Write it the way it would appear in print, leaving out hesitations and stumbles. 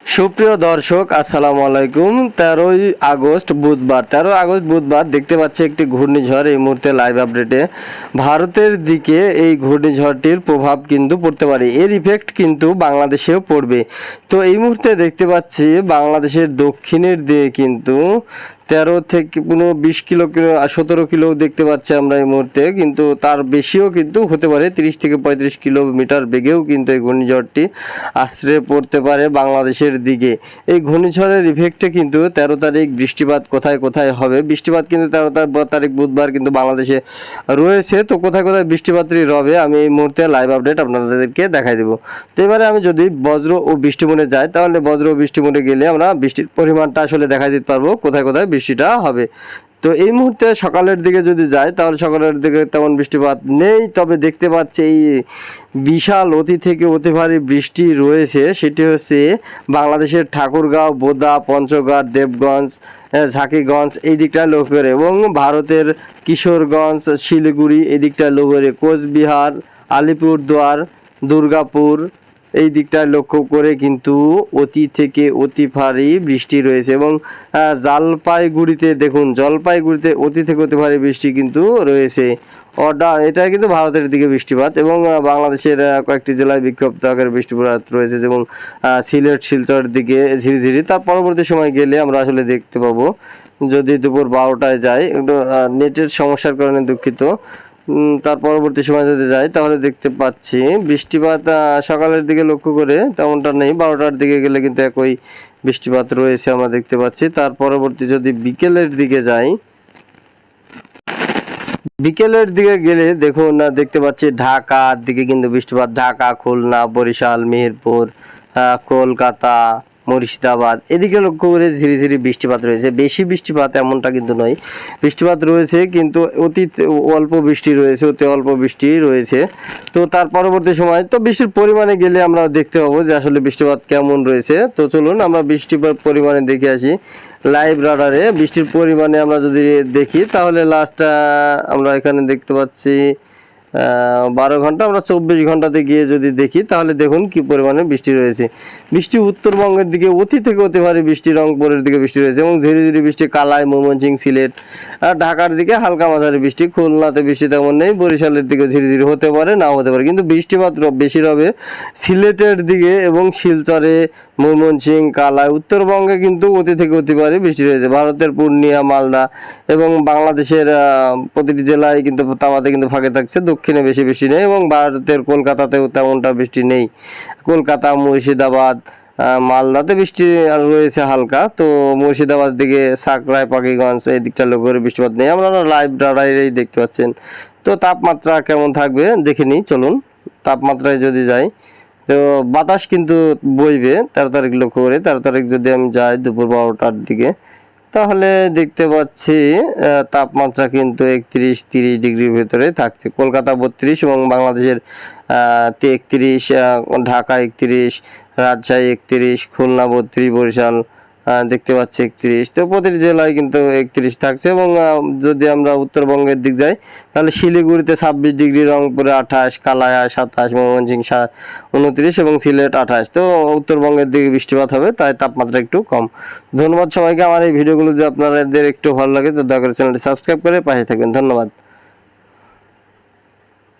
সুপ্রিয় দর্শক আসসালামু আলাইকুম। 13 আগস্ট বুধবার দেখতে পাচ্ছি একটি ঘূর্ণিঝড় এই মুহূর্তে লাইভ আপডেটে ভারতের দিকে এই ঘূর্ণিঝড়টির প্রভাব কিন্তু পড়তে পারে, এর ইফেক্ট কিন্তু বাংলাদেশেও পড়বে। তো এই মুহূর্তে দেখতে পাচ্ছি বাংলাদেশের দক্ষিণের দিকে কিন্তু 13 থেকে 20 কিলো 17 কিলো দেখতে পাচ্ছি আমরা এই মুহূর্তে, কিন্তু তার বেশিও কিন্তু হতে পারে। 30 থেকে 35 কিলোমিটার বেগেও কিন্তু এই ঘূর্ণিঝড়টি আশ্রয় পড়তে পারে বাংলাদেশের দিকে। এই ঘূর্ণিঝড়ের ইফেক্টে কিন্তু 13 তারিখ বৃষ্টিপাত কোথায় কোথায় হবে, বৃষ্টিপাত কিন্তু 13 তারিখ বুধবার কিন্তু বাংলাদেশে রয়েছে। তো কোথায় কোথায় বৃষ্টিপাতটি হবে আমি এই মুহূর্তে লাইভ আপডেট আপনাদেরকে দেখাই দেবো। তো এবারে আমি যদি বজ্র ও বৃষ্টি মোডে যাই, তাহলে বজ্র ও বৃষ্টি মোডে গেলে আমরা বৃষ্টির পরিমাণটা আসলে দেখা দিতে পারবো কোথায় কোথায় বৃষ্টিটা হবে। তো এই মুহূর্তে সকালের দিকে যদি যাই, তাহলে সকালের দিকে তেমন বৃষ্টিপাত নেই, তবে দেখতে পাচ্ছি এই বিশাল অতি থেকে অতি ভারী বৃষ্টি রয়েছে। সেটি হচ্ছে বাংলাদেশের ঠাকুরগাঁও, বোদা, পঞ্চগড়, দেবগঞ্জ, ঝাঁকিগঞ্জ এই দিকটায় লক্ষ্য করে, এবং ভারতের কিশোরগঞ্জ, শিলিগুড়ি এই দিকটায় লক্ষ্য করে, কোচবিহার, আলিপুরদুয়ার, দুর্গাপুর এই দিকটায় লক্ষ্য করে কিন্তু অতি থেকে অতি ভারী বৃষ্টি রয়েছে। এবং জলপাইগুড়িতে দেখুন, জলপাইগুড়িতে অতি থেকে অতি ভারী বৃষ্টি কিন্তু রয়েছে। এটা কিন্তু ভারতের দিকে বৃষ্টিপাত, এবং বাংলাদেশের কয়েকটি জেলায় বিক্ষিপ্ত আকারে বৃষ্টিপাত রয়েছে, যেমন সিলেট, শিলচরের দিকে ঝিরিঝিরি। তার পরবর্তী সময় গেলে আমরা আসলে দেখতে পাবো, যদি দুপুর 12টায় যাই, একটু নেটের সমস্যার কারণে দুঃখিত। তার পরবর্তী সময় যদি যাই, তাহলে দেখতে পাচ্ছি বৃষ্টিপাত সকালের দিকে লক্ষ্য করে তেমনটা নেই, 12টার দিকে গেলে কিন্তু একই বৃষ্টিপাত রয়েছে আমরা দেখতে পাচ্ছি। তার পরবর্তী যদি বিকেলের দিকে যাই, বিকেলের দিকে গেলে দেখুন দেখতে পাচ্ছি ঢাকার দিকে কিন্তু বৃষ্টিপাত, ঢাকা, খুলনা, বরিশাল, মেহেরপুর, কলকাতা, মুর্শিদাবাদ এদিকে লক্ষ্য করে ঝিরি ঝিরি বৃষ্টিপাত রয়েছে। বেশি বৃষ্টিপাত এমনটা কিন্তু নয়, বৃষ্টিপাত রয়েছে কিন্তু অতি অল্প বৃষ্টি রয়েছে, অতি অল্প বৃষ্টি রয়েছে। তো তার পরবর্তী সময় তো বৃষ্টির পরিমাণে গেলে আমরা দেখতে পাবো যে আসলে বৃষ্টিপাত কেমন রয়েছে। তো চলুন আমরা বৃষ্টিপাত পরিমাণে দেখে আসি লাইভ রাডারে। বৃষ্টির পরিমাণে আমরা যদি দেখি, তাহলে লাস্টটা আমরা এখানে দেখতে পাচ্ছি 12 ঘন্টা, আমরা 24 ঘন্টাতে গিয়ে যদি দেখি, তাহলে দেখুন কি পরিমাণে বৃষ্টি রয়েছে। বৃষ্টি উত্তরবঙ্গের দিকে অতি থেকে অতি ভারী বৃষ্টি, রংপুরের দিকে বৃষ্টি রয়েছে, এবং ঝিরি ঝিরি বৃষ্টি কালাই, ময়মনসিংহ, সিলেট আর ঢাকার দিকে হালকা মাঝারি বৃষ্টি। খুলনাতে বৃষ্টি তেমন নেই, বরিশালের দিকে ঝিরি ঝিরি হতে পারে, নাও হতে পারে, কিন্তু বৃষ্টিপাত বেশি হবে সিলেটের দিকে এবং শিলচরে, ময়মনসিংহ, কালাই। উত্তরবঙ্গে কিন্তু অতি থেকে অতি ভারী বৃষ্টি রয়েছে। ভারতের পূর্ণিয়া, মালদা এবং বাংলাদেশের প্রতিটি জেলায় কিন্তু তামাতে কিন্তু ফাঁকে থাকছে, দক্ষিণে বেশি বৃষ্টি নেই, এবং ভারতের কলকাতাতেও তেমনটা বৃষ্টি নেই। কলকাতা, মুর্শিদাবাদ, মালদাতে বৃষ্টি রয়েছে হালকা। তো মুর্শিদাবাদ দিকে সাকরাই, পাকিগঞ্জ এই দিকটা লোক করে বৃষ্টিপাত নেই, আমরা লাইভ ডাটাই দেখতে পাচ্ছেন। তো তাপমাত্রা কেমন থাকবে দেখে নিই, চলুন। তাপমাত্রায় যদি যাই, তো বাতাস কিন্তু বইবে 13 তারিখ লক্ষ্য করে। 13 তারিখ যদি আমি যাই দুপুর 12টার দিকে, তাহলে দেখতে পাচ্ছি তাপমাত্রা কিন্তু 31-30 ডিগ্রির ভেতরে থাকছে। কলকাতা 32 এবং বাংলাদেশের 31, ঢাকা 31, রাজশাহী 31, খুলনা 32, বরিশাল দেখতে পাচ্ছি 31। তো প্রতিটি জেলায় কিন্তু 31 থাকছে। এবং যদি আমরা উত্তরবঙ্গের দিক যাই, তাহলে শিলিগুড়িতে 26 ডিগ্রি, রংপুরে 28, কালায় 27, ময়মনসিংহ 29 এবং সিলেট 28। তো উত্তরবঙ্গের দিকে বৃষ্টিপাত হবে, তাই তাপমাত্রা একটু কম। ধন্যবাদ সবাইকে। আমার এই ভিডিওগুলো যদি আপনাদের একটু ভালো লাগে, তো দয়া করে চ্যানেলটি সাবস্ক্রাইব করে পাশে থাকবেন। ধন্যবাদ।